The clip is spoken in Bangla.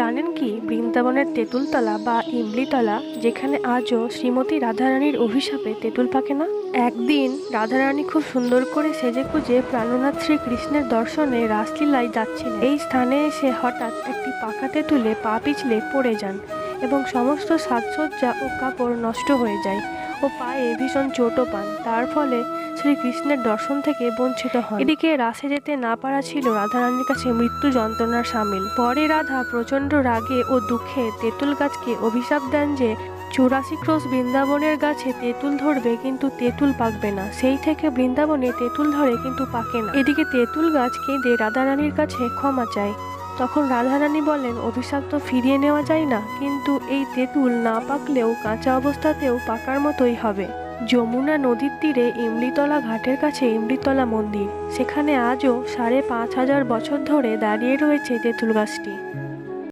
জানেন কি বৃন্দাবনের তেঁতুলতলা বা ইমলিতলা, যেখানে আজও শ্রীমতী রাধারানীর অভিশাপে তেঁতুল পাকে না? একদিন রাধারানী খুব সুন্দর করে সেজেগুজে প্রাণনাথ শ্রীকৃষ্ণের দর্শনে রাসলীলায় যাচ্ছিলেন। এই স্থানে এসে হঠাৎ একটি পাকা তেঁতুলে পা পিছলে পড়ে যান এবং সমস্ত সাজসজ্জা ও কাপড় নষ্ট হয়ে যায় ও পায়ে ভীষণ চোটও পান। তার ফলে শ্রীকৃষ্ণের দর্শন থেকে বঞ্চিত হন। এদিকে রাসে যেতে না পারা ছিল রাধারানীর কাছে মৃত্যু যন্ত্রণার সামিল। পরে রাধা প্রচণ্ড রাগে ও দুঃখে তেঁতুল গাছকে অভিশাপ দেন যে 84 ক্রোশ বৃন্দাবনের গাছে তেঁতুল ধরবে কিন্তু তেঁতুল পাকবে না। সেই থেকে বৃন্দাবনে তেঁতুল ধরে কিন্তু পাকে না। এদিকে তেঁতুল গাছ কেঁদে রাধারানীর কাছে ক্ষমা চায়। তখন রাধারানী বলেন, অভিশাপ তো ফিরিয়ে নেওয়া যায় না, কিন্তু এই তেঁতুল না পাকলেও কাঁচা অবস্থাতেও পাকার মতোই হবে। যমুনা নদীর তীরে ইমলিতলা ঘাটের কাছে ইমলিতলা মন্দির, সেখানে আজও 5,500 বছর ধরে দাঁড়িয়ে রয়েছে তেঁতুল গাছটি।